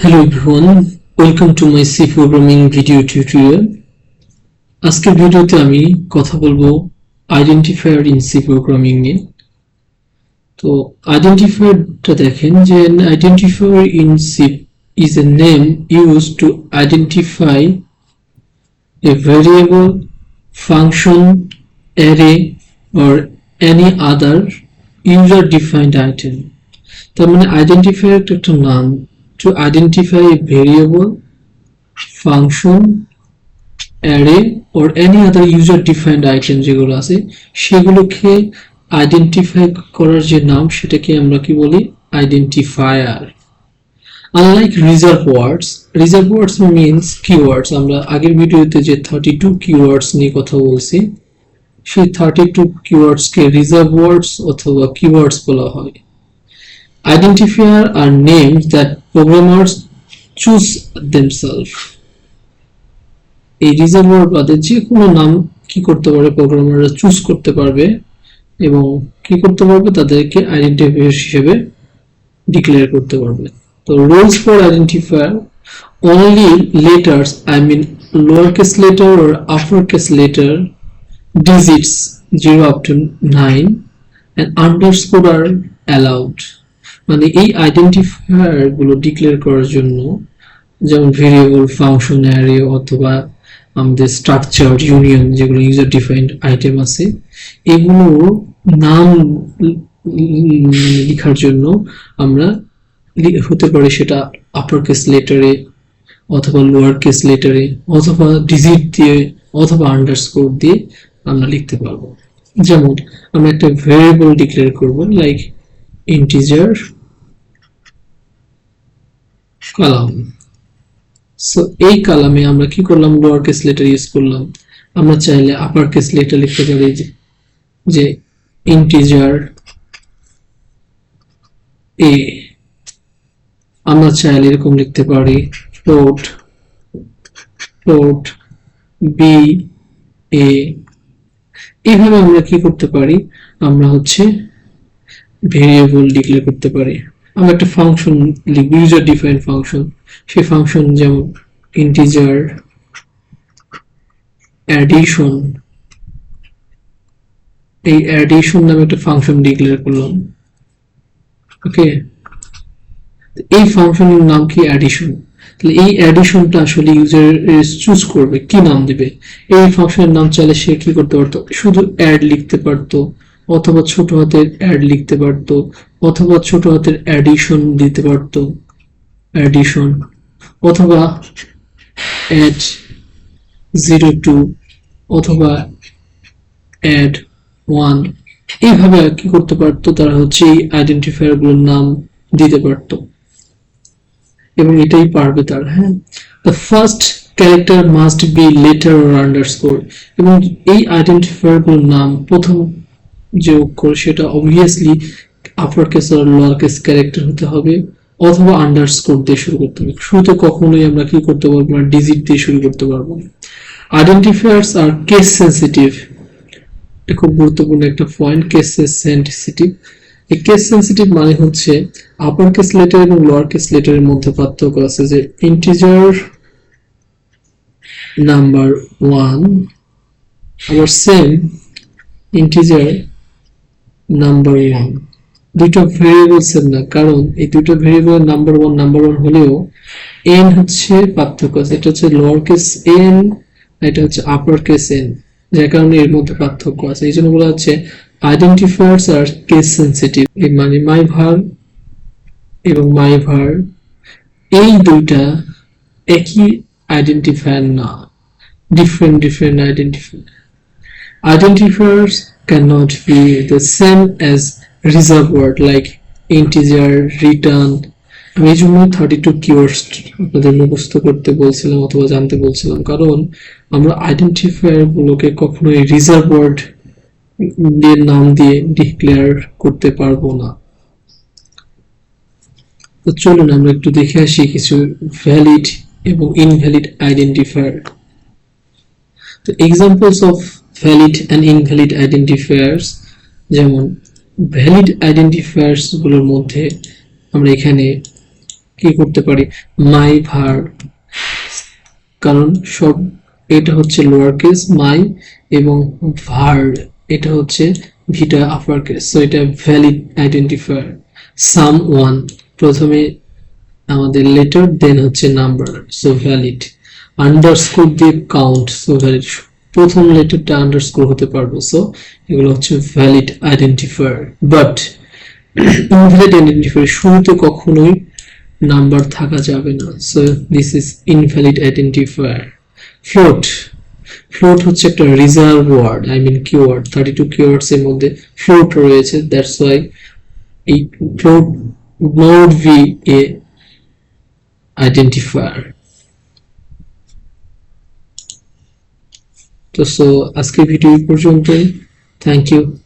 Hello everyone, welcome to my C programming video tutorial. আজকের ভিডিওতে আমি কথা বলবো আইডেন্টিফায়ার ইন সি প্রোগ্রামিং নিয়ে। তো আইডেন্টিফায়ারটা দেখেন যে an identifier in C is a name used to identify a variable, function, array or any other user defined item. তার মানে আইডেন্টিফায়ার একটা নাম to identify a variable, function, array or any other user defined item যেগুলো আছে সেগুলোকে identify করার যে নাম সেটাকে আমরা কি বলি identifier. Unlike reserve words means keywords। আমরা আগের ভিডিওতে যে 32 keywords নিয়ে কথা বলছি সেই 32 keywords কে reserve words অথবা keywords বলা হয়। Identifier are names that programmers choose themselves. এই রিজার্ভ ওয়ার্ড বাদে যে কোনো নাম কি করতে পারে প্রোগ্রামাররা চুজ করতে পারবে এবং কি করতে পারবে তাদেরকে আইডেন্টিফায়ার হিসেবে ডিক্লেয়ার করতে পারবে। তো rules for identifier only letters, I mean lowercase letter or uppercase letter, digits 0 up to 9 and underscore are allowed। মানে এই আইডেন্টিফায়ার গুলো ডিক্লেয়ার করার জন্য যেমন ভেরিয়েবল, ফাংশন, অ্যারে অথবা আমাদের স্ট্রাকচার, ইউনিয়ন যেগুলো ইউজার ডিফাইন্ড আইটেম আছে এগুলো নাম লেখার জন্য আমরা হতে পারে সেটা আপার কেস লেটারে অথবা লোয়ার কেস লেটারে অথবা ডিজিট দিয়ে অথবা আন্ডারস্কোর দিয়ে আমরা লিখতে পারবো। যেমন আমরা একটা ভেরিয়েবল ডিক্লেয়ার করব লাইক ইন্টিজার কলাম। সো এই কলামে আমরা কি করলাম লোয়ার কেস লেটার ইউজ করলাম। আমরা চাইলে আপার কেস লেটার লিখতে পারি যে ইন্টিজার এ। আমরা চাইলে এরকম লিখতে পারি ফ্লোট বি এ। এইভাবে আমরা কি করতে পারি আমরা ভেরিয়েবল ডিক্লেয়ার করতে পারি। আমরা একটা ফাংশন লিখব ইউজার ডিফাইন্ড ফাংশন। সেই ফাংশন যেমন ইন্টিজার অ্যাডিশন, এই অ্যাডিশন নামে একটা ফাংশন ডিক্লেয়ার করলাম। ওকে, এই ফাংশনের নাম কি অ্যাডিশন। তাহলে এই অ্যাডিশনটা আসলে ইউজার চুজ করবে কি নাম দিবে। এই ফাংশনের নাম চাইলে সে কি করতে পারতো শুধু অ্যাড লিখতে পারতো অথবা ছোট হাতের অ্যাড লিখতে পারতো অথবা ছোট হাতের অ্যাডিশন দিতে পারতো অ্যাডিশন অথবা অ্যাড 02 অথবা অ্যাড 1। এইভাবে কি করতে পারতো তারা এই আইডেন্টিফায়ার গুলোর নাম দিতে পারতো এবং এটাই পারবে তারা। হ্যাঁ, the first character must be letter or underscore। এবং এই আইডেন্টিফায়ার গুলোর নাম প্রথম যে অক্ষর সেটা obviously আপার কেস আর লোয়ার কেস ক্যারেক্টার হতে হবে অথবা আন্ডারস্কোর দিয়ে শুরু করতে হবে। শুরুতে কখনোই আমরা কি করতে পারবো না ডিজিট দিয়ে শুরু করতে পারবো না। আইডেন্টিফায়ার্স আর কেস সেনসিটিভ। এটা খুব গুরুত্বপূর্ণ একটা পয়েন্ট, কেস সেনসিটিভ। এই কেস সেনসিটিভ মানে আপার কেস লেটার এবং লোয়ার কেস লেটারের মধ্যে পার্থক্য আছে যে ইন্টিজার নাম্বার 1 আবার সেম ইন্টিজার নাম্বার 1 দুটো ভেরিয়েবলস এর না, কারণ এই দুটো ভেরিয়েবলের নাম্বার 1 হলেও n পার্থক্য আছে। এটা লোয়ার কেস n, এটা আপার কেস n, যার কারণে এর মধ্যে পার্থক্য আছে। এই জন্য বলা হচ্ছে আইডেন্টিফায়ার্স আর কেস সেনসিটিভ। মানে মাই ভার এবং মাই ভার এই দুইটা একই আইডেন্টিফায়ার না, different identifier. Identifiers cannot be the same as reserve word like integer, return। আমি এই জন্য 32 keywords আপনাদের মুখস্থ করতে বলছিলাম অথবা জানতে বলছিলাম, কারণ আমরা আইডেন্টিফায়ার গুলোকে কখনোই রিজার্ভ ওয়ার্ড দিয়ে নাম দিয়ে ডিক্লেয়ার করতে পারবো না। তো চলুন আমরা একটু দেখে আসি কিছু ভ্যালিড এবং ইনভ্যালিড আইডেন্টিফায়ার। তো examples of valid and invalid identifiers, যেমন ভ্যালিড আইডেন্টিফায়ার্স গুলোর মধ্যে আমরা এখানে কি করতে পারি, মাই ভার, কারণ সব এটা হচ্ছে লোয়ার কেস মাই এবং ভার এটা হচ্ছে ভিটা আপার কেস, সো এটা ভ্যালিড আইডেন্টিফায়ার। সাম ওয়ান, প্রথমে আমাদের লেটার দেন হচ্ছে নাম্বার, সো ভ্যালিড। আন্ডারস্কোর দিয়ে কাউন্ট, সো ভ্যালিড, প্রথম লেটারটা আন্ডারস্কোর হতে পারবে, সো এগুলো হচ্ছে valid identifier. But invalid identifier শুরুতে কখনোই নাম্বার থাকা যাবে না, so this is invalid identifier. Float, float হচ্ছে একটা reserve word, I mean keyword, 32 keywords এর মধ্যে ফ্লোট রয়েছে, দ্যাটস ওয়াই এই float not B A identifier. তো সো আজকের ভিডিও এই পর্যন্তই, থ্যাংক ইউ।